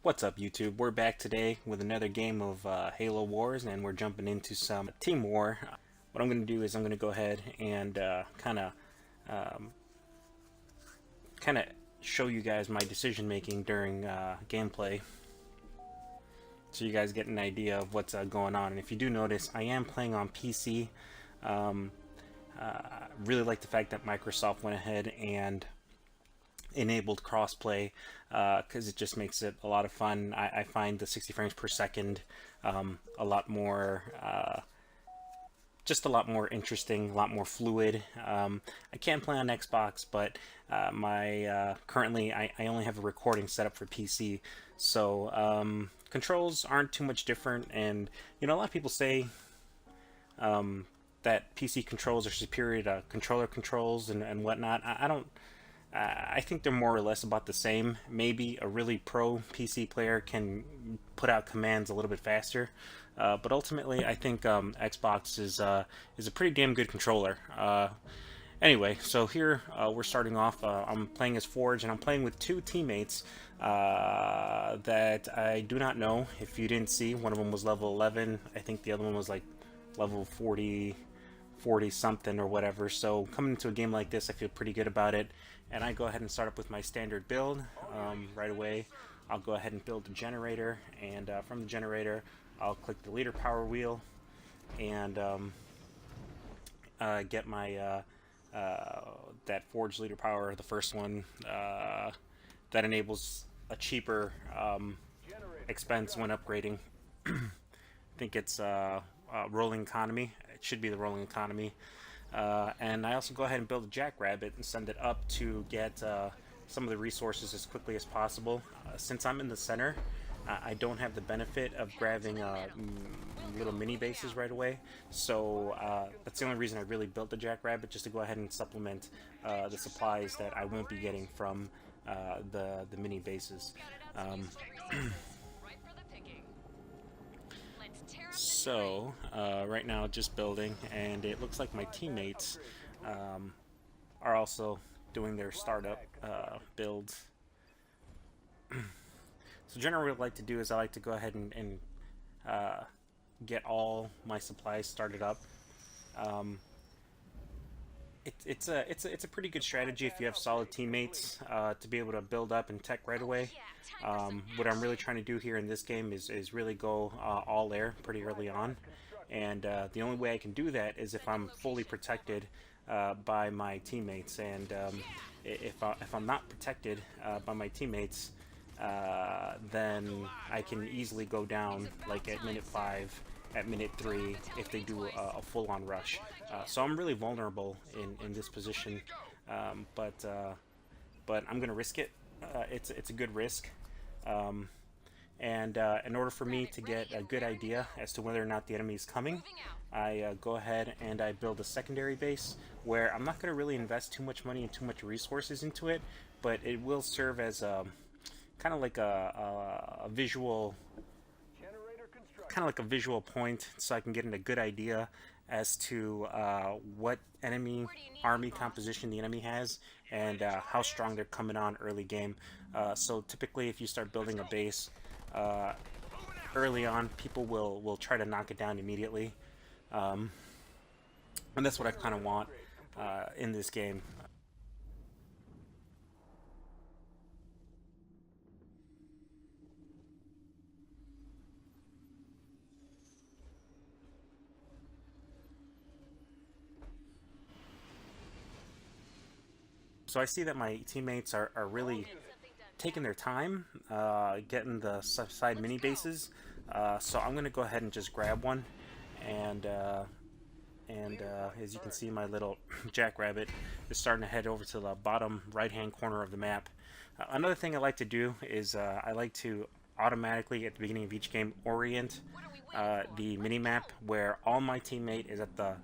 What's up, YouTube? We're back today with another game of Halo Wars, and we're jumping into some Team War. What I'm going to do is I'm going to go ahead and um, kind of show you guys my decision making during gameplay, so you guys get an idea of what's going on. And if you do notice, I am playing on PC. Um, really like the fact that Microsoft went ahead and enabled crossplay because it just makes it a lot of fun. I find the 60 frames per second a lot more just a lot more interesting, a lot more fluid. I can play on Xbox, but my currently I only have a recording set up for PC, so controls aren't too much different. And you know, a lot of people say that PC controls are superior to controller controls and whatnot. I don't. I think they're more or less about the same. Maybe a really pro PC player can put out commands a little bit faster, but ultimately, I think Xbox is a pretty damn good controller. Anyway, so here we're starting off. I'm playing as Forge, and I'm playing with two teammates that I do not know. If you didn't see, one of them was level 11. I think the other one was like level 40 something or whatever. So coming into a game like this, I feel pretty good about it. And I go ahead and start up with my standard build right away. I'll go ahead and build the generator, and from the generator I'll click the leader power wheel and get my that Forge leader power, the first one, that enables a cheaper expense when upgrading. I think it's rolling economy. It should be the rolling economy. And I also go ahead and build a jackrabbit and send it up to get some of the resources as quickly as possible. Since I'm in the center, I don't have the benefit of grabbing little mini bases right away. So that's the only reason I really built the jackrabbit, just to go ahead and supplement the supplies that I won't be getting from the mini bases. So, right now just building, and it looks like my teammates are also doing their startup builds. So generally what I like to do is I like to go ahead and get all my supplies started up. It's a pretty good strategy if you have solid teammates to be able to build up and tech right away. What I'm really trying to do here in this game is really go all air pretty early on, and the only way I can do that is if I'm fully protected by my teammates. And if I'm not protected by my teammates, then I can easily go down, like at minute 5, at minute 3, if they do a full-on rush. So I'm really vulnerable in this position, but I'm gonna risk it. It's a good risk, and in order for me to get a good idea as to whether or not the enemy is coming, I go ahead and I build a secondary base where I'm not going to really invest too much money and too much resources into it, but it will serve as a kind of like a visual, point, so I can get a good idea as to what enemy army composition the enemy has, and how strong they're coming on early game. So typically, if you start building a base early on, people will try to knock it down immediately, and that's what I kind of want in this game. So I see that my teammates are really taking their time getting the side mini bases. So I'm gonna go ahead and just grab one, and as you can see, my little jackrabbit is starting to head over to the bottom right hand corner of the map. Another thing I like to do is I like to automatically at the beginning of each game orient the mini map where all my teammate is at the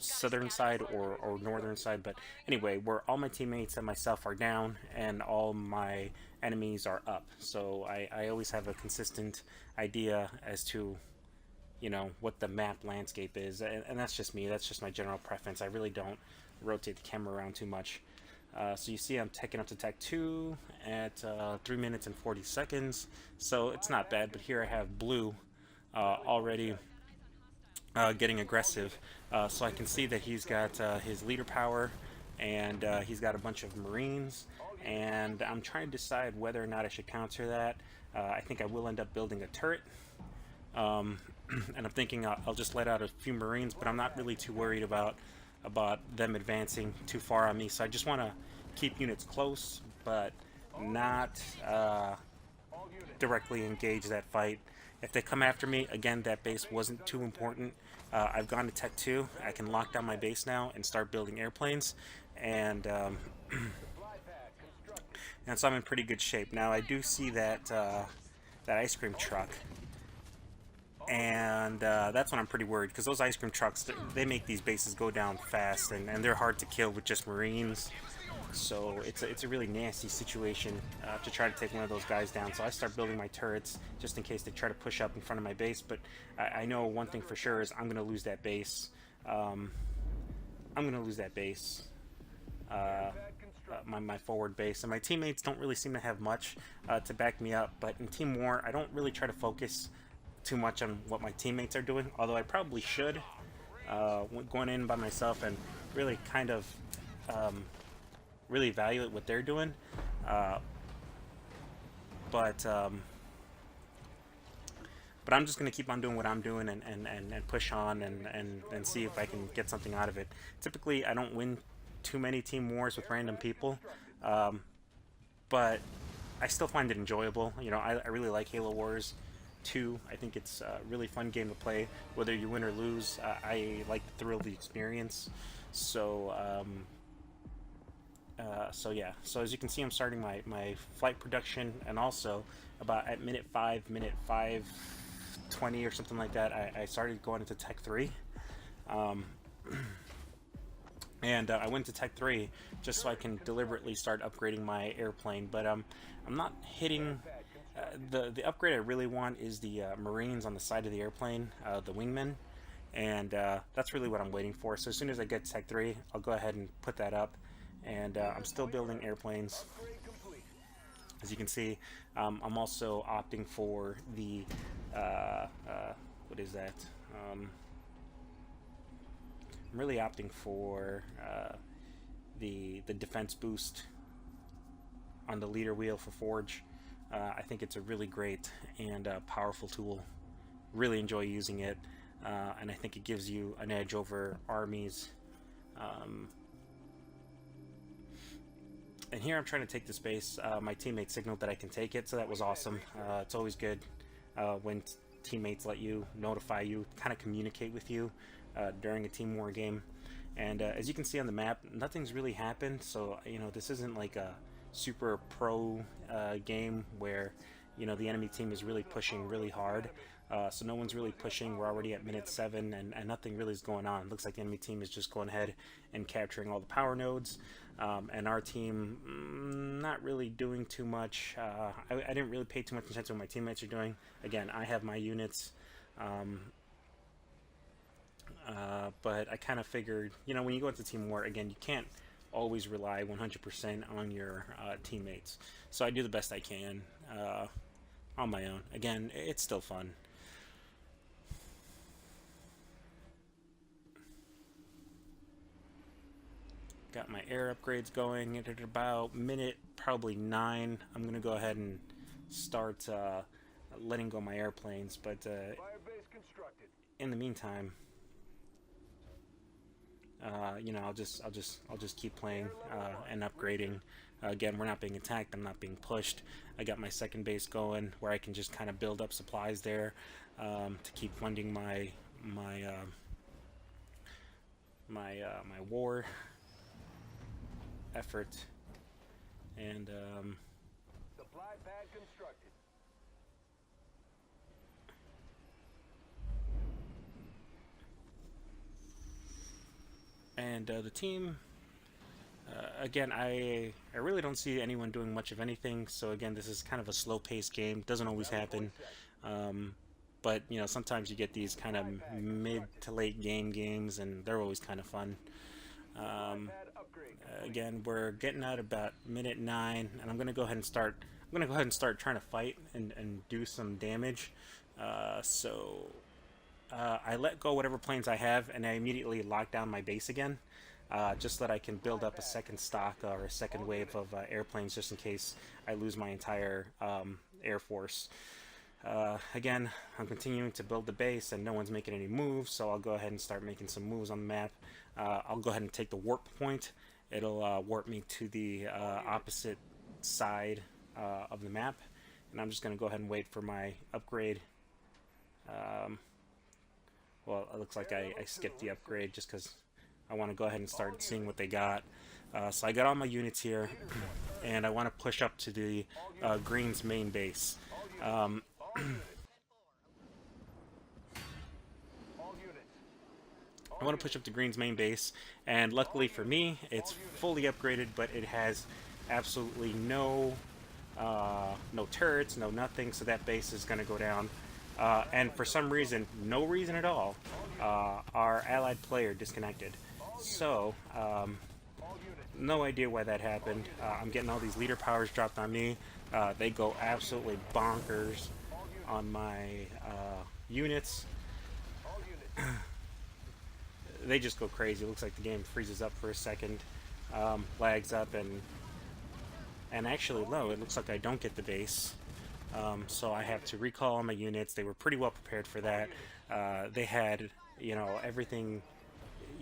southern side or northern side, but anyway, where all my teammates and myself are down and all my enemies are up. So I always have a consistent idea as to, you know, what the map landscape is, and that's just me. That's just my general preference. I really don't rotate the camera around too much. So you see I'm taking up to Tech 2 at 3 minutes and 40 seconds. So it's not bad, but here I have blue already getting aggressive. So I can see that he's got his leader power, and he's got a bunch of Marines, and I'm trying to decide whether or not I should counter that. I think I will end up building a turret, and I'm thinking I'll just let out a few Marines, but I'm not really too worried about them advancing too far on me. So I just want to keep units close, but not directly engage that fight. If they come after me, again, that base wasn't too important. I've gone to Tech 2. I can lock down my base now and start building airplanes, and and so I'm in pretty good shape. Now I do see that that ice cream truck, and that's when I'm pretty worried, because those ice cream trucks, they make these bases go down fast, and they're hard to kill with just Marines. So it's a really nasty situation to try to take one of those guys down. So I start building my turrets just in case they try to push up in front of my base. But I know one thing for sure is I'm going to lose that base. I'm going to lose that base, my forward base. And my teammates don't really seem to have much to back me up. But in Team War, I don't really try to focus too much on what my teammates are doing, although I probably should, going in by myself and really kind of really evaluate what they're doing, but I'm just going to keep on doing what I'm doing, and push on, and see if I can get something out of it. Typically I don't win too many team wars with random people, but I still find it enjoyable. You know, I really like Halo Wars 2. I think it's a really fun game to play, whether you win or lose. I like the thrill of the experience. So so yeah, so as you can see, I'm starting my flight production, and also about at minute 5:20 or something like that, I started going into Tech 3. And I went to Tech 3 just so I can deliberately start upgrading my airplane, but I'm not hitting the upgrade I really want is the Marines on the side of the airplane, the wingmen, and that's really what I'm waiting for. So as soon as I get to Tech 3, I'll go ahead and put that up. And I'm still building airplanes. As you can see, I'm also opting for the what is that? I'm really opting for the defense boost on the leader wheel for Forge. I think it's a really great and powerful tool. Really enjoy using it, and I think it gives you an edge over armies. And here I'm trying to take this base. My teammate signaled that I can take it, so that was awesome. It's always good when teammates let you notify you, kind of communicate with you during a team war game. And as you can see on the map, nothing's really happened. So you know, this isn't like a super pro game where, you know, the enemy team is really pushing really hard. So no one's really pushing. We're already at minute 7, and nothing really is going on. It looks like the enemy team is just going ahead and capturing all the power nodes, and our team not really doing too much. I didn't really pay too much attention to what my teammates are doing. Again, I have my units, but I kind of figured, you know, when you go into team war, again, you can't always rely 100% on your teammates. So I do the best I can on my own. Again, it's still fun. Got my air upgrades going at about minute probably 9. I'm gonna go ahead and start letting go my airplanes, but in the meantime, you know, I'll just keep playing and upgrading. Again, we're not being attacked. I'm not being pushed. I got my second base going where I can just kind of build up supplies there to keep funding my war effort. And supply pad constructed. And the team, again, I really don't see anyone doing much of anything. So again, this is kind of a slow-paced game. Doesn't always happen, but you know, sometimes you get these kind of mid to late game games, and they're always kind of fun. Again, we're getting out about minute 9, and I'm gonna go ahead and start. I'm gonna go ahead and start trying to fight and do some damage. I let go whatever planes I have, and I immediately lock down my base again, just so that I can build up a second stock or a second wave of airplanes, just in case I lose my entire air force. Again, I'm continuing to build the base, and no one's making any moves, so I'll go ahead and start making some moves on the map. I'll go ahead and take the warp point. It'll warp me to the opposite side of the map, and I'm just going to go ahead and wait for my upgrade. Well, it looks like I skipped the upgrade just because I want to go ahead and start seeing what they got. So I got all my units here, and I want to push up to the Green's main base. I want to push up to Green's main base, and luckily for me, it's fully upgraded, but it has absolutely no turrets, no nothing, so that base is going to go down. And for some reason, no reason at all, our allied player disconnected. So, no idea why that happened. I'm getting all these leader powers dropped on me. They go absolutely bonkers on my units. They just go crazy. It looks like the game freezes up for a second, lags up, and actually, no, it looks like I don't get the base. So I have to recall all my units. They were pretty well prepared for that. They had, everything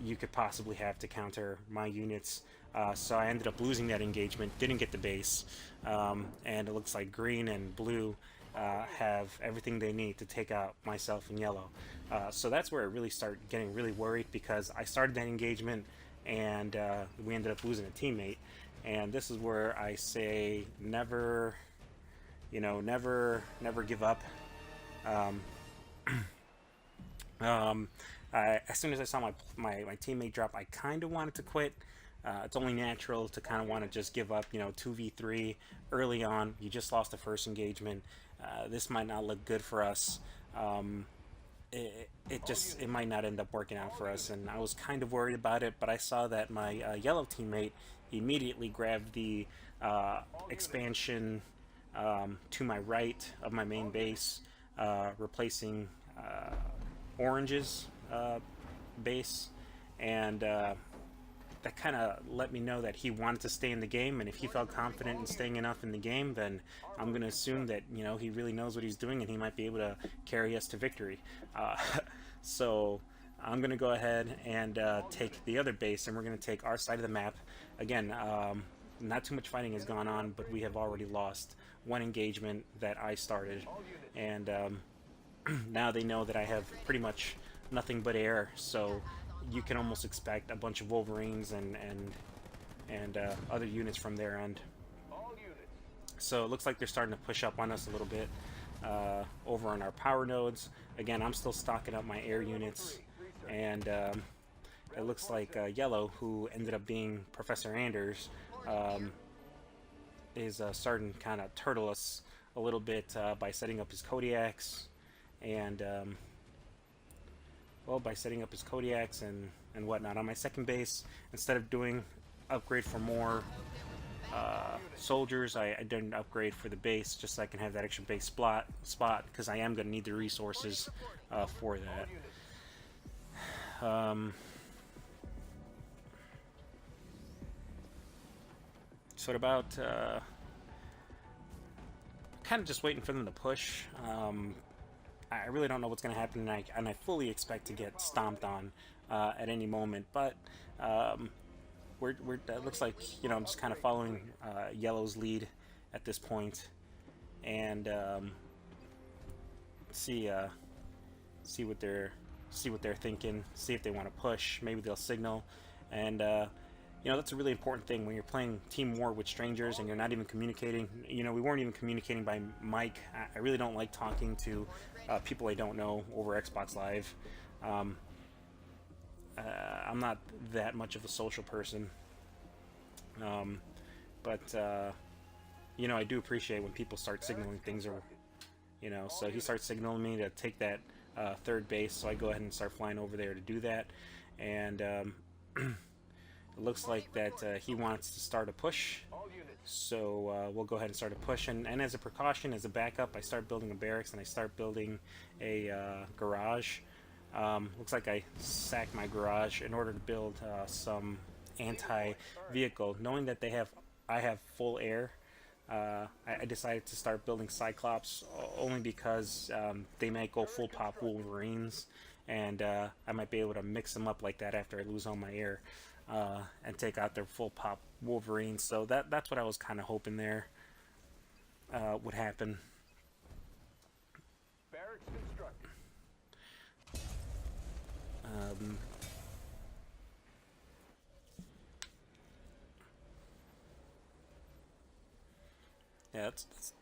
you could possibly have to counter my units. So I ended up losing that engagement, didn't get the base, and it looks like Green and Blue have everything they need to take out myself and Yellow. So that's where I really started getting really worried, because I started that engagement and we ended up losing a teammate. And this is where I say never give up. As soon as I saw my teammate drop, I kind of wanted to quit. It's only natural to kind of want to just give up, 2v3 early on. You just lost the first engagement. This might not look good for us. It might not end up working out for us, and I was kind of worried about it, but I saw that my yellow teammate immediately grabbed the expansion to my right of my main base, replacing Orange's base, and that kind of let me know that he wanted to stay in the game, and if he felt confident in staying enough in the game, then I'm going to assume that he really knows what he's doing, and he might be able to carry us to victory. So I'm going to go ahead and take the other base, and we're going to take our side of the map. Again, not too much fighting has gone on, but we have already lost one engagement that I started, and now they know that I have pretty much nothing but air, so you can almost expect a bunch of Wolverines and other units from their end. So it looks like they're starting to push up on us a little bit over on our power nodes. Again, I'm still stocking up my air units, and it looks like Yellow, who ended up being Professor Anders, is starting to kind of turtle us a little bit by setting up his Kodiaks, and by setting up his Kodiaks and whatnot. On my second base, instead of doing upgrade for more soldiers, I didn't upgrade for the base, just so I can have that extra base spot, because I am going to need the resources for that. So at about kind of just waiting for them to push. I really don't know what's going to happen, and I fully expect to get stomped on at any moment. But it looks like I'm just kind of following Yellow's lead at this point, and see what they're thinking. See if they want to push. Maybe they'll signal, and that's a really important thing when you're playing Team War with strangers and you're not even communicating. We weren't even communicating by mic. I really don't like talking to people I don't know over Xbox Live. I'm not that much of a social person. But I do appreciate when people start signaling things, or, so he starts signaling me to take that third base, so I go ahead and start flying over there to do that. And it looks like that he wants to start a push. All units. So we'll go ahead and start a push. And as a precaution, as a backup, I start building a barracks and I start building a garage. Looks like I sacked my garage in order to build some anti-vehicle. Knowing that I have full air, I decided to start building Cyclops only because they might go full pop Wolverines, and I might be able to mix them up like that after I lose all my air and take out their full pop Wolverines. So that's what I was kind of hoping there would happen. Barracks constructed. Yeah, that's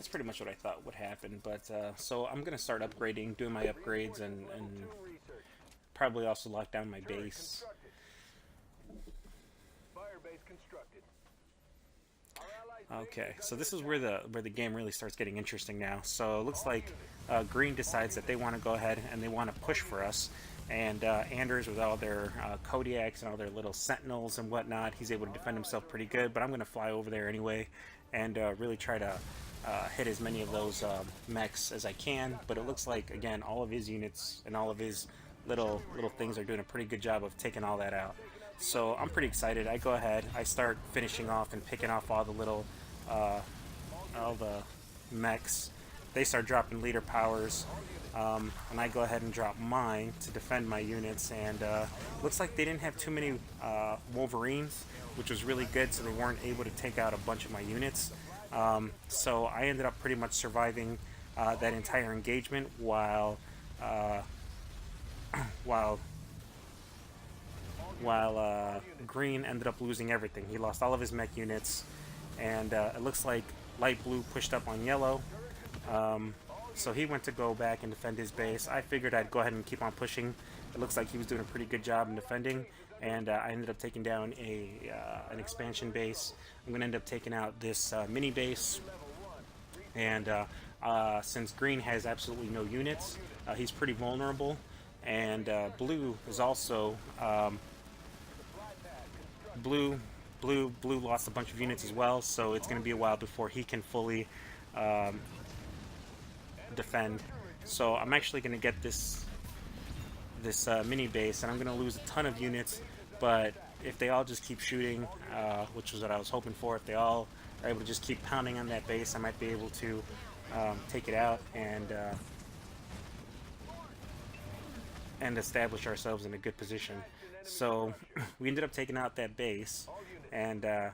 pretty much what I thought would happen. But so I'm gonna start upgrading, doing my upgrades, and Two research. probably also lock down my Turret base. constructed. Fire base constructed. Our allies' base Okay, is so under this is attack. where the game really starts getting interesting now. So it looks like Green decides that they want to go ahead and they want to push for us. And Anders, with all their Kodiaks and all their little Sentinels and whatnot, he's able to defend himself pretty good. But I'm going to fly over there anyway and really try to hit as many of those mechs as I can. But it looks like, again, all of his units and all of his little things are doing a pretty good job of taking all that out. So I'm pretty excited. I go ahead, I start finishing off and picking off all the little, all the mechs. They start dropping leader powers, and I go ahead and drop mine to defend my units. And looks like they didn't have too many Wolverines, which was really good, so they weren't able to take out a bunch of my units. So I ended up pretty much surviving that entire engagement while Green ended up losing everything. He lost all of his mech units, and it looks like Light Blue pushed up on Yellow. So he went to go back and defend his base. I figured I'd go ahead and keep on pushing. It looks like he was doing a pretty good job in defending, and I ended up taking down an expansion base. I'm going to end up taking out this mini base, and since Green has absolutely no units, he's pretty vulnerable. And Blue is also Blue lost a bunch of units as well, so it's going to be a while before he can fully defend. So I'm actually going to get this mini base, and I'm going to lose a ton of units. But if they all just keep shooting, which was what I was hoping for, if they all are able to just keep pounding on that base, I might be able to take it out and establish ourselves in a good position. So we ended up taking out that base, and I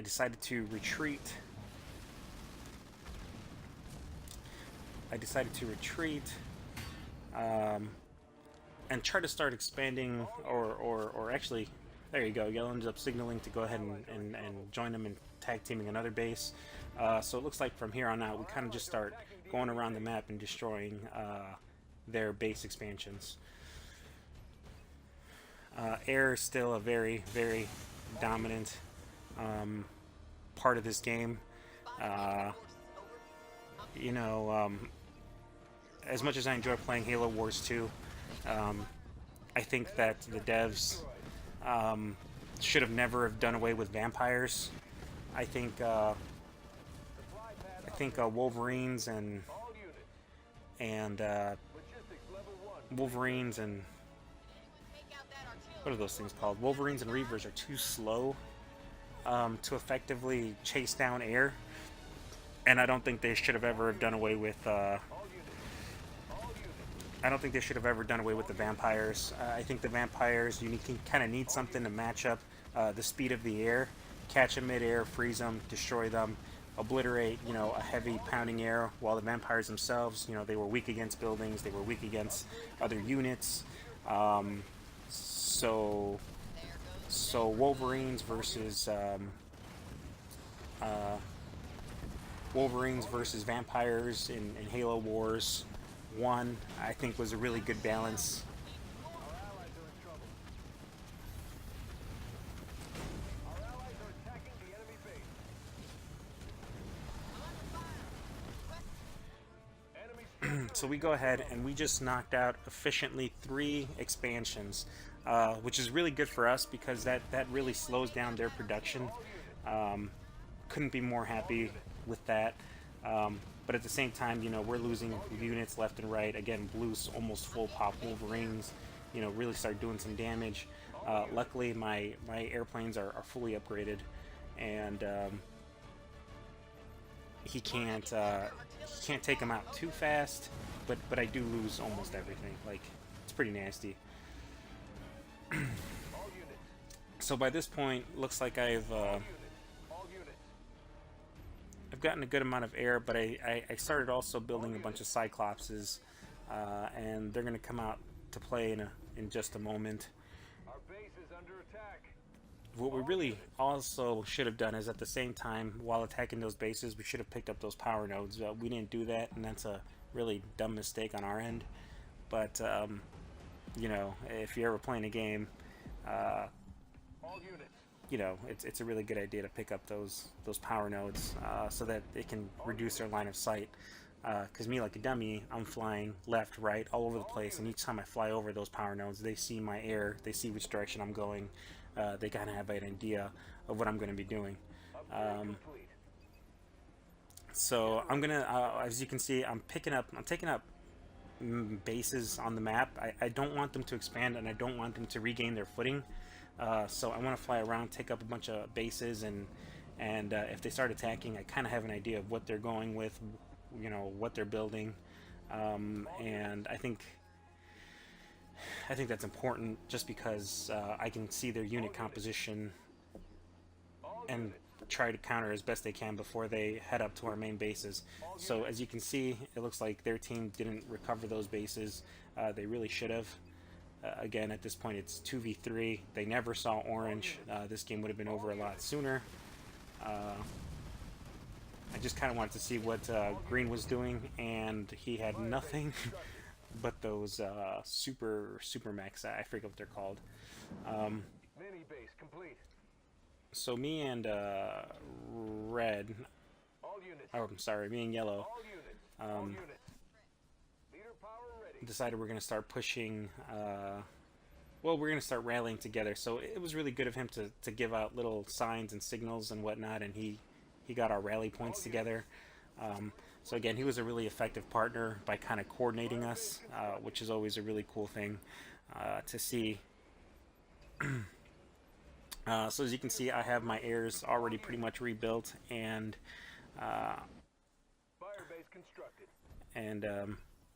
decided to retreat. And try to start expanding, or actually, there you go. Yellow ended up signaling to go ahead and join them in tag teaming another base. So it looks like from here on out, we kind of just start going around the map and destroying their base expansions. Air is still a very, very dominant part of this game. As much as I enjoy playing Halo Wars 2, I think that the devs should have never have done away with vampires. I think Wolverines and Wolverines and what are those things called? Wolverines and Reavers are too slow to effectively chase down air, and I don't think they should have ever done away with. I don't think they should have ever done away with the vampires. I think the vampires, you kind of need something to match up the speed of the air, catch them mid-air, freeze them, destroy them, obliterate, a heavy pounding air. While the vampires themselves, they were weak against buildings, they were weak against other units. So Wolverines versus vampires in Halo Wars 1, I think, was a really good balance. Our allies are in trouble. Our allies are attacking the enemy base. Enemy So we go ahead and we just knocked out efficiently 3 expansions. which is really good for us because that really slows down their production. Um, couldn't be more happy with that. But at the same time, you know, we're losing units left and right. Again, blue's almost full pop Wolverines, you know, really start doing some damage. Luckily, my airplanes are fully upgraded, and he can't take them out too fast. But I do lose almost everything. Like, it's pretty nasty. So by this point, looks like I've gotten a good amount of air, but I started also building a bunch of Cyclopses, and they're going to come out to play in just a moment. Our base is under attack. What we really also should have done is at the same time, while attacking those bases, we should have picked up those power nodes. We didn't do that, and that's a really dumb mistake on our end. But, you know, if you're ever playing a game, All units. you know, it's a really good idea to pick up those power nodes so that it can reduce their line of sight. Because me, like a dummy, I'm flying left, right, all over the place, and each time I fly over those power nodes, they see my air, they see which direction I'm going, they kind of have an idea of what I'm going to be doing. Upgrade complete. So I'm gonna, as you can see, I'm taking up bases on the map. I don't want them to expand, and I don't want them to regain their footing. So I want to fly around, take up a bunch of bases, and if they start attacking, I kind of have an idea of what they're going with, you know, what they're building, and I think that's important just because I can see their unit composition and try to counter as best they can before they head up to our main bases. So as you can see, it looks like their team didn't recover those bases. They really should have. Again, at this point, it's 2v3. They never saw orange. This game would have been over a lot sooner. I just kind of wanted to see what green was doing, and he had nothing but those super mechs. I forget what they're called. Mini base complete. So me and red, All units. oh, I'm sorry, me and yellow All units. All units. Leader power ready. decided we're going to start pushing, well, we're going to start rallying together. So it was really good of him to give out little signs and signals and whatnot, and he got our rally points together. So again, he was a really effective partner by kind of coordinating us, which is always a really cool thing to see. So as you can see, I have my airs already pretty much rebuilt, and Fire base constructed.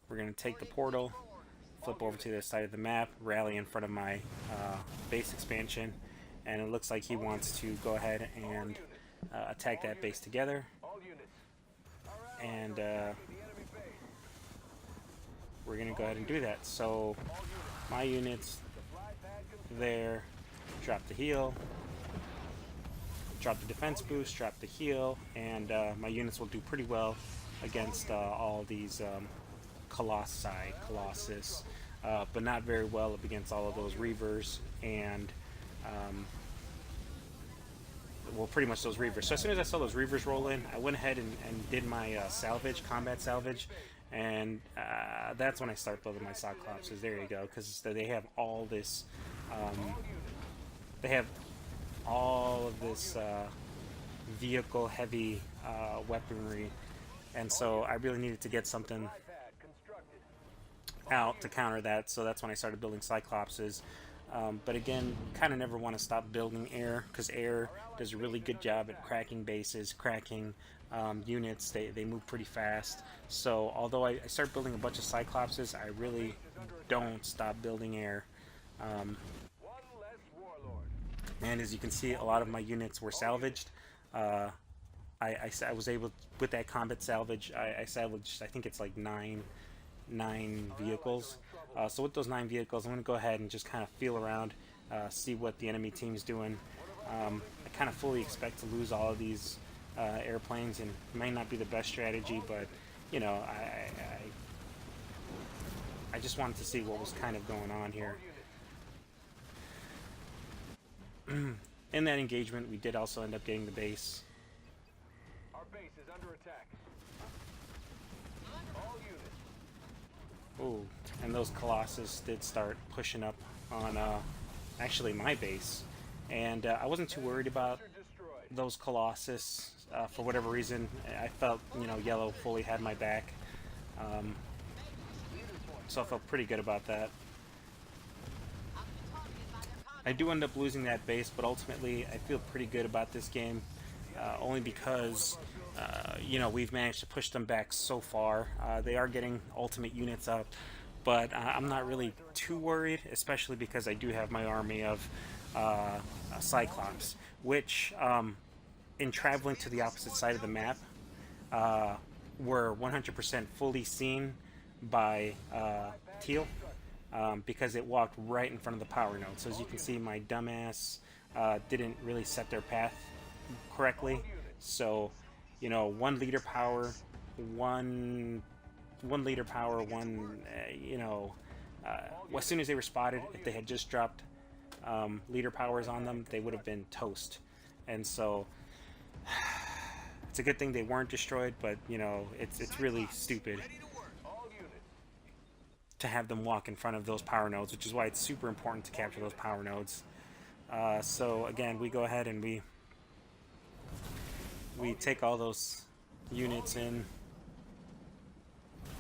we're going to take the portal, flip over to the side of the map, rally in front of my base expansion, and it looks like he wants to go ahead and attack that base together. All units. And The enemy base. we're going to go ahead and do that. So my units Supply pad complete. there, drop the heal, drop the defense boost, drop the heal, and my units will do pretty well against all these Colossus, but not very well up against all of those Reavers and well, pretty much those Reavers. So as soon as I saw those Reavers roll in, I went ahead and did my combat salvage, and that's when I start building my Cyclopses. There you go, because they have all this, vehicle-heavy weaponry, and so I really needed to get something Pad constructed. out to counter that, so that's when I started building Cyclopses. But again, kind of never want to stop building air, because air does a really good job at cracking bases, cracking units. They move pretty fast. So although I start building a bunch of Cyclopses, I really don't stop building air. One less warlord. And as you can see, a lot of my units were salvaged. I was able, with that combat salvage, I salvaged, I think it's like nine vehicles. So with those 9 vehicles, I'm going to go ahead and just kind of feel around, see what the enemy team's doing. I kind of fully expect to lose all of these airplanes, and it may not be the best strategy, but you know, I just wanted to see what was kind of going on here. In that engagement, we did also end up getting the base. Our base is under attack. All units. Ooh, and those Colossus did start pushing up on actually my base, and I wasn't too worried about Destroyed. those Colossus. For whatever reason, I felt, you know, yellow fully had my back, so I felt pretty good about that. I do end up losing that base, but ultimately I feel pretty good about this game, only because you know, we've managed to push them back so far. They are getting ultimate units up, but I'm not really too worried, especially because I do have my army of Cyclops, which in traveling to the opposite side of the map were 100% fully seen by Teal, because it walked right in front of the power node. So as you can see, my dumbass didn't really set their path correctly. So, you know, one leader power, one leader power, you know, as soon as they were spotted, if they had just dropped leader powers on them, they would have been toast. And so it's a good thing they weren't destroyed, but you know, it's really stupid to have them walk in front of those power nodes, which is why it's super important to capture those power nodes. So again, we go ahead and we take all those units in,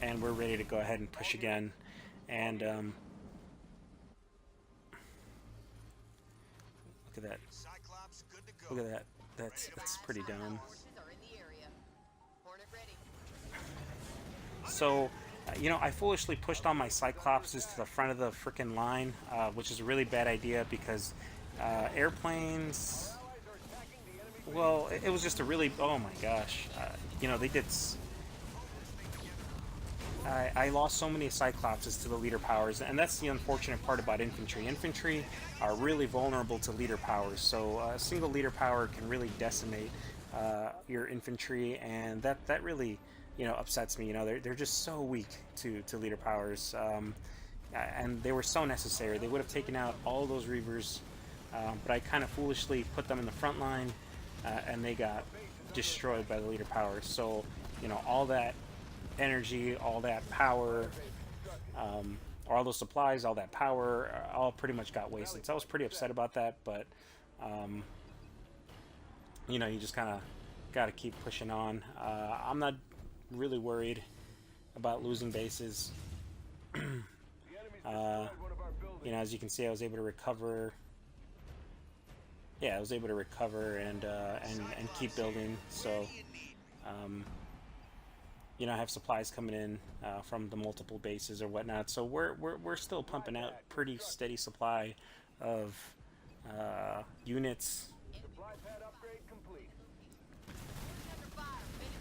and we're ready to go ahead and push again. And look at that. Look at that. That's pretty dumb. So, you know, I foolishly pushed all my Cyclopses to the front of the frickin' line, which is a really bad idea because airplanes. Well, it was just a really. Oh my gosh. You know, they did. I lost so many Cyclopses to the leader powers, and that's the unfortunate part about infantry. Infantry are really vulnerable to leader powers, so a single leader power can really decimate your infantry, and that really, you know, upsets me. You know, they're just so weak to leader powers, and they were so necessary. They would have taken out all those Reavers, but I kind of foolishly put them in the front line, and they got destroyed by the leader powers. So, you know, all that energy, all that power, all those supplies, all that power, all pretty much got wasted. So I was pretty upset about that, but you know, you just kind of got to keep pushing on. I'm not really worried about losing bases. You know, as you can see, I was able to recover. Yeah, I was able to recover and keep building. So, you know, I have supplies coming in from the multiple bases or whatnot. So we're still pumping out pretty steady supply of units. Supply pad upgrade complete.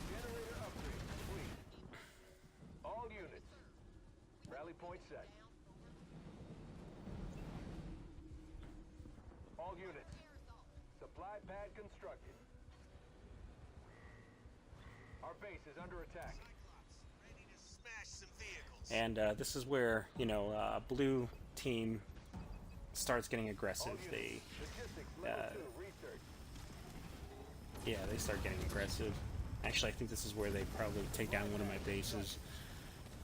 Generator upgrade complete. All units. Rally point set. All units. Supply pad constructed. Our base is under attack. And this is where, you know, blue team starts getting aggressive. They, yeah, they start getting aggressive. Actually, I think this is where they probably take down one of my bases.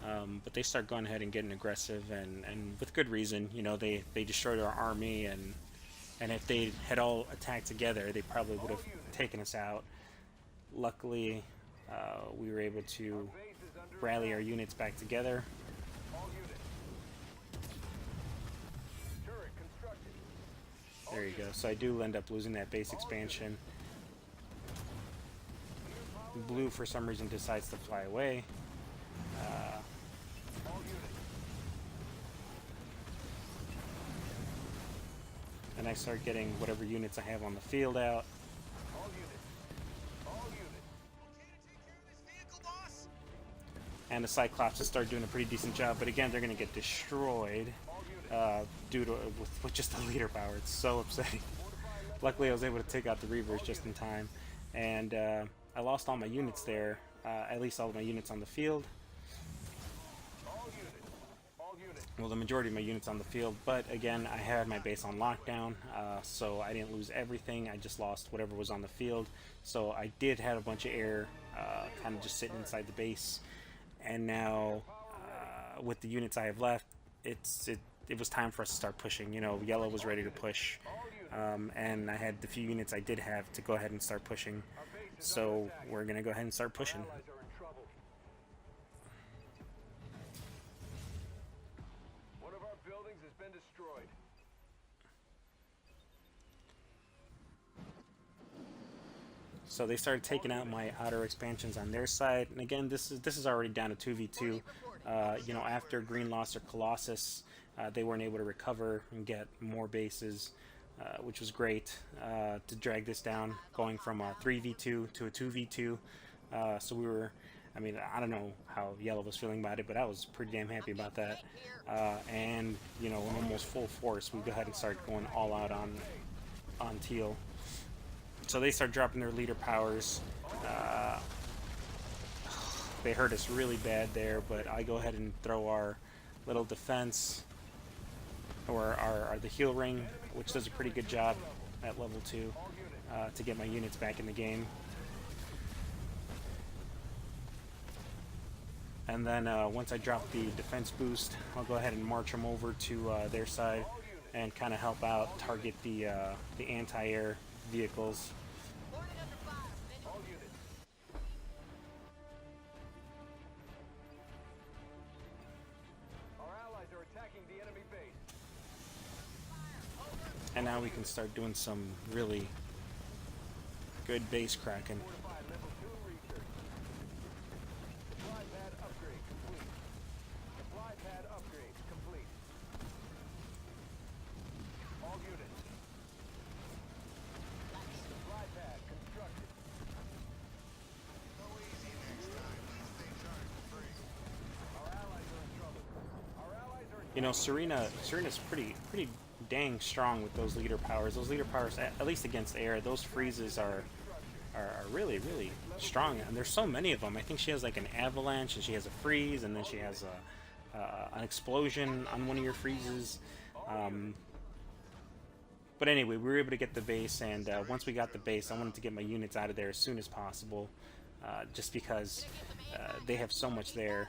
But they start going ahead and getting aggressive, and with good reason. You know, they destroyed our army, and if they had all attacked together, they probably would have taken us out. Luckily, we were able to rally our units back together. There you go. So I do end up losing that base expansion. Blue, for some reason, decides to fly away. And I start getting whatever units I have on the field out. And the Cyclops start doing a pretty decent job, but again, they're going to get destroyed due to with just the leader power. It's so upsetting. Luckily, I was able to take out the Reavers just in time, and I lost all my units there, at least all of my units on the field. Well, the majority of my units on the field, but again, I had my base on lockdown, so I didn't lose everything. I just lost whatever was on the field. So I did have a bunch of air kind of just sitting inside the base. And now, with the units I have left, it was time for us to start pushing. You know, yellow was ready to push, and I had the few units I did have to go ahead and start pushing. So we're gonna go ahead and start pushing. Allies are in trouble. One of our buildings has been destroyed. So they started taking out my outer expansions on their side, and again, this is already down to 2v2. You know, after Green lost their Colossus, they weren't able to recover and get more bases, which was great to drag this down, going from a 3v2 to a 2v2. So we were, I mean, I don't know how Yellow was feeling about it, but I was pretty damn happy about that. And you know, in almost full force, we go ahead and start going all out on Teal. So they start dropping their leader powers. They hurt us really bad there, but I go ahead and throw our little defense, or the heal ring, which does a pretty good job at level 2 to get my units back in the game. And then once I drop the defense boost, I'll go ahead and march them over to their side and kind of help out, target the anti-air vehicles. All units. Our allies are attacking the enemy base. And now we can start doing some really good base cracking. Fortified level 2 research. Supply pad upgrade complete. Supply pad upgrade complete. All units. Supply pad constructed. Our allies are in trouble. Our allies are in You know, Serena's pretty dang strong with those leader powers. Those leader powers, at least against air, those freezes are really strong. And there's so many of them. I think she has like an avalanche, and she has a freeze, and then she has an explosion on one of your freezes. But anyway, we were able to get the base, and once we got the base, I wanted to get my units out of there as soon as possible, just because they have so much there,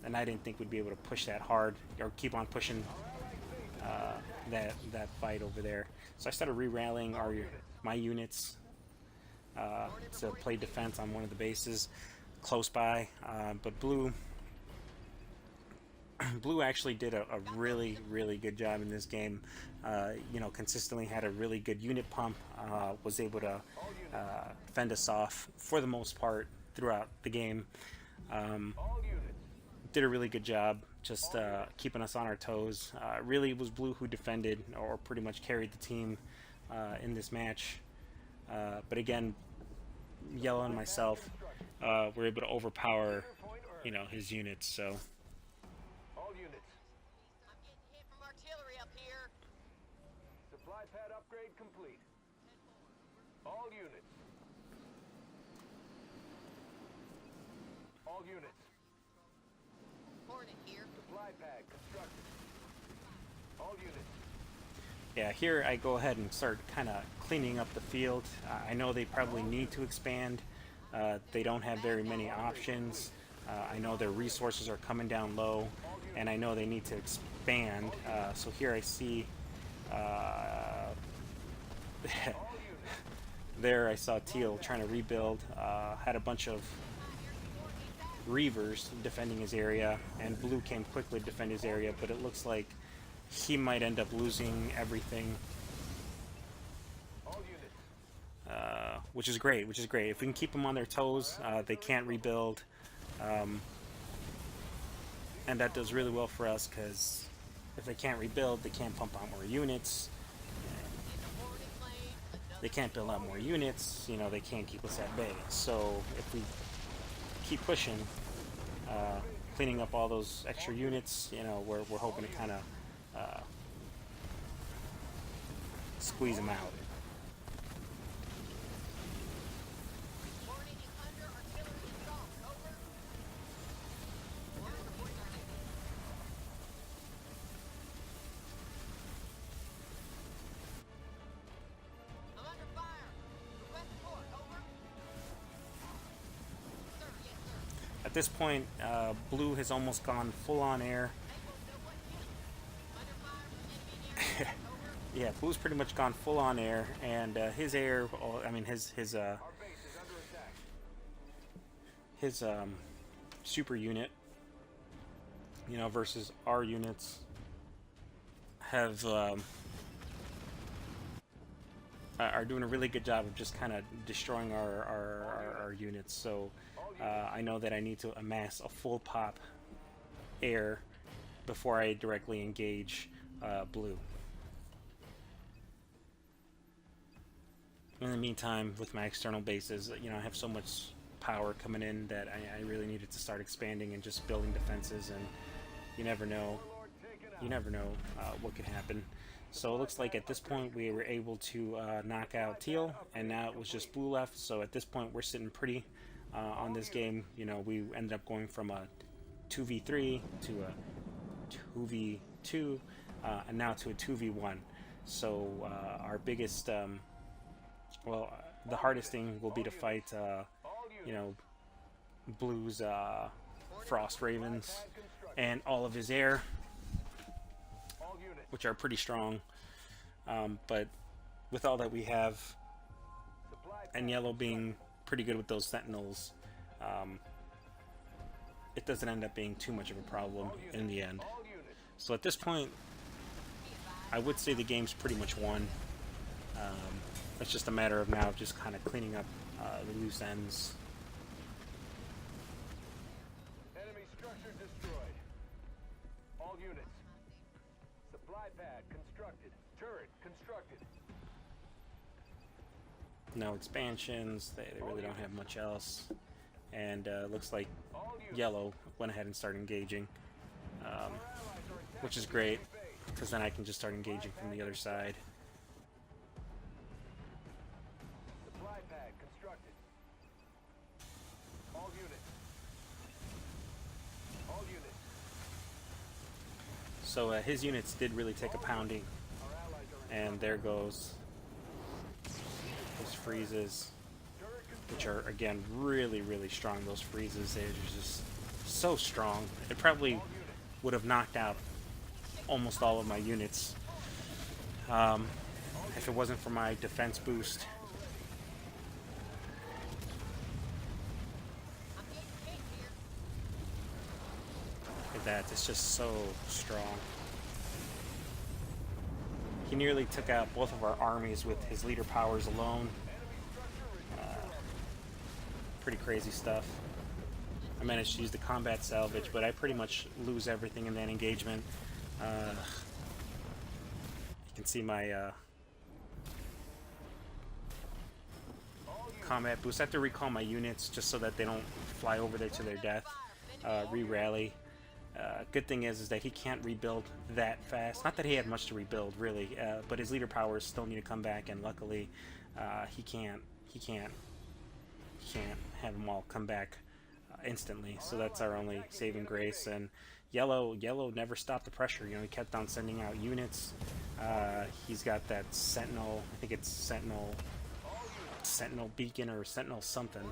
and I didn't think we'd be able to push that hard or keep on pushing that fight over there. So I started re-rallying my units to play defense on one of the bases close by, but Blue actually did a really good job in this game. You know, consistently had a really good unit pump, was able to fend us off for the most part throughout the game. all units. Did a really good job just keeping us on our toes. Really, it was Blue who defended or pretty much carried the team in this match. But again, Yellow and myself were able to overpower, you know, his units. So All units. I'm getting hit from artillery up here. Supply pad upgrade complete. All units. All units. Hornet here. Supply pad constructed. All units. yeah, here I go ahead and start kind of cleaning up the field. I know they probably need to expand. They don't have very many options. I know their resources are coming down low, and I know they need to expand. So here I see there I saw Teal trying to rebuild. Had a bunch of Reavers defending his area, and Blue came quickly to defend his area, but it looks like he might end up losing everything, All units. which is great. If we can keep them on their toes, they can't rebuild, and that does really well for us, because if they can't rebuild, they can't pump out more units. Hornet plane. They can't build out more units. You know, they can't keep us at bay. So if we keep pushing, cleaning up all those extra units, you know, we're hoping to kind of squeeze them out. Hornet is under artillery assault. Over. Hornet reporting our name. I'm under fire. Request support. Over. Sir, yes, sir. At this point, Blue has almost gone full on air. Tango, no one hit. Under yeah, Blue's pretty much gone full on air, and his air, I mean Our base is under attack. his super unit, you know, versus our units have are doing a really good job of just kind of destroying our units. So I know that I need to amass a full pop air before I directly engage Blue. In the meantime, with my external bases, you know, I have so much power coming in that I really needed to start expanding and just building defenses, and you never know. You never know what could happen. So it looks like at this point we were able to knock out Teal, and now it was just Blue left. So at this point we're sitting pretty on this game. You know, we ended up going from a 2v3 to a 2v2, and now to a 2v1. So our biggest, the hardest thing will be to fight, you know, Blue's Frost Ravens and all of his air, which are pretty strong, but with all that we have, and Yellow being pretty good with those Sentinels, it doesn't end up being too much of a problem in the end. So at this point, I would say the game's pretty much won. It's just a matter of now just kind of cleaning up the loose ends. Enemy structure destroyed. All units. Supply pad constructed. Turret constructed. No expansions, they really don't have much else. And looks like All units. Yellow went ahead and started engaging, Our allies are attacking which is the great, enemy base. because then I can just start engaging from the other side. Supply pad constructed. All units. All units. So his units did really take a pounding, Our allies are and there goes those freezes, turret which are again really strong. Those freezes, they're just so strong. It probably would have knocked out almost all of my units if it wasn't for my defense boost. I'm getting hit here. Look at that, it's just so strong. He nearly took out both of our armies with his leader powers alone. Pretty crazy stuff. I managed to use the combat salvage, but I pretty much lose everything in that engagement. You can see my combat boost. I have to recall my units just so that they don't fly over there to their death. Re-rally. Good thing is that he can't rebuild that fast. Not that he had much to rebuild, really, but his leader powers still need to come back, and luckily, he can't have them all come back instantly. So that's our only saving grace. And Yellow never stopped the pressure. You know, he kept on sending out units. He's got that Sentinel. I think it's Sentinel Beacon or Sentinel something.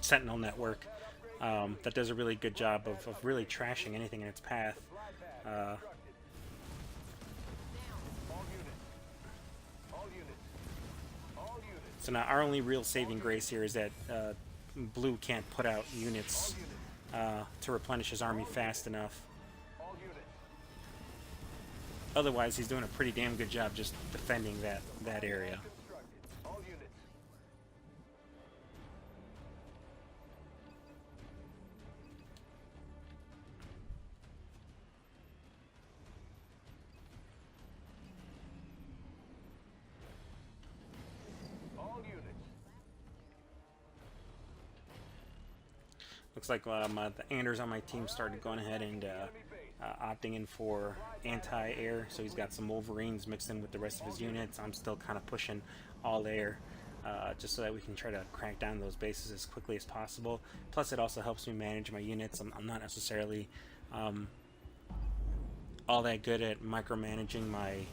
Sentinel network. That does a really good job of really trashing anything in its path. All units. All units. All units. So now our only real saving grace here is that Blue can't put out units to replenish his army fast enough. All units. Otherwise, he's doing a pretty damn good job just defending that area. Constructed. All units. All units. Looks like the Anders on my team started going ahead and opting in for anti-air, so he's got some Wolverines mixed in with the rest of his units. I'm still kind of pushing all air, just so that we can try to crack down those bases as quickly as possible. Plus, it also helps me manage my units. I'm not necessarily all that good at micromanaging my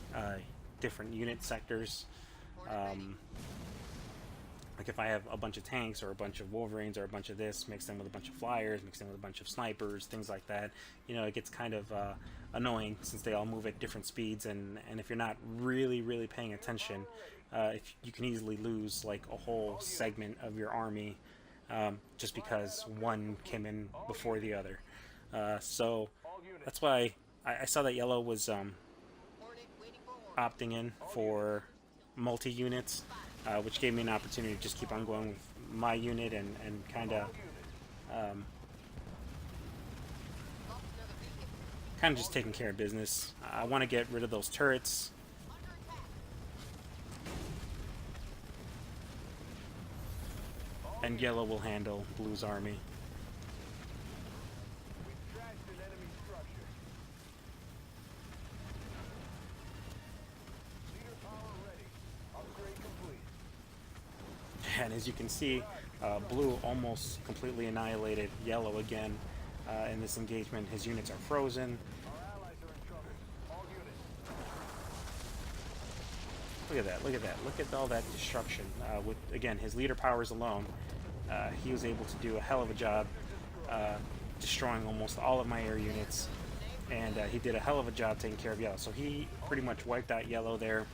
different unit sectors. Like if I have a bunch of tanks or a bunch of Wolverines or a bunch of this, mix them with a bunch of flyers, mix them with a bunch of snipers, things like that, you know, it gets kind of annoying since they all move at different speeds, and if you're not really paying attention, if you can easily lose like a whole segment of your army just because one came in before the other. So that's why I saw that Yellow was Hornet waiting for orders. opting in for multi-units, which gave me an opportunity to just keep on going with my unit and kind of Lost another beacon. just taking care of business. I want to get rid of those turrets, Under attack. and Yellow will handle Blue's army. We've trashed an enemy structure. Leader power ready. Upgrade complete. And as you can see, Blue almost completely annihilated Yellow again in this engagement. His units are frozen. Our allies are in trouble. All units. Look at that, look at that, look at all that destruction. With, again, his leader powers alone, he was able to do a hell of a job destroying almost all of my air units, and he did a hell of a job taking care of Yellow. So he pretty much wiped out Yellow there.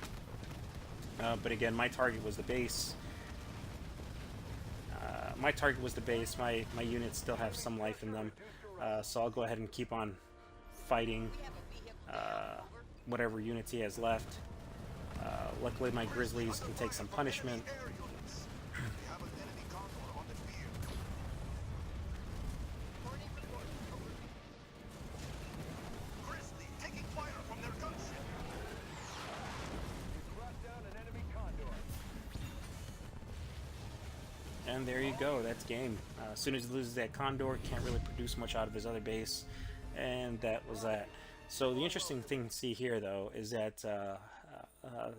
But again, my target was the base. My units still have some life in them, so I'll go ahead and keep on fighting We have a vehicle down. Over. whatever units he has left. Luckily, my Grizzlies can take some punishment. Air units. We have an enemy Condor on the field. Hornet reporting. Over. Grizzly taking fire from their gunship. We've brought down an enemy Condor. And there you go, that's game. As soon as he loses that Condor, can't really produce much out of his other base, and that was that. So the interesting thing to see here, though, is that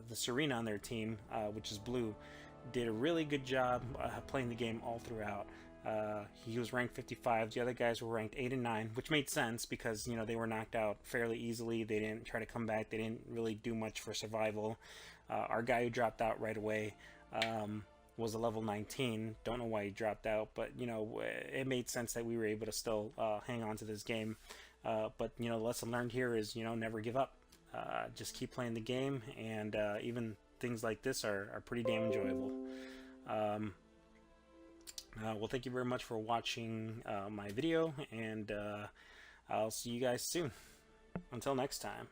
the Serena on their team, which is Blue, did a really good job playing the game all throughout. He was ranked 55. The other guys were ranked 8 and 9, which made sense because, you know, they were knocked out fairly easily. They didn't try to come back. They didn't really do much for survival. Our guy who dropped out right away was a level 19. Don't know why he dropped out, but, you know, it made sense that we were able to still hang on to this game. But, you know, the lesson learned here is, you know, never give up. Just keep playing the game, and even things like this are pretty damn enjoyable. Well, thank you very much for watching my video, and I'll see you guys soon. Until next time.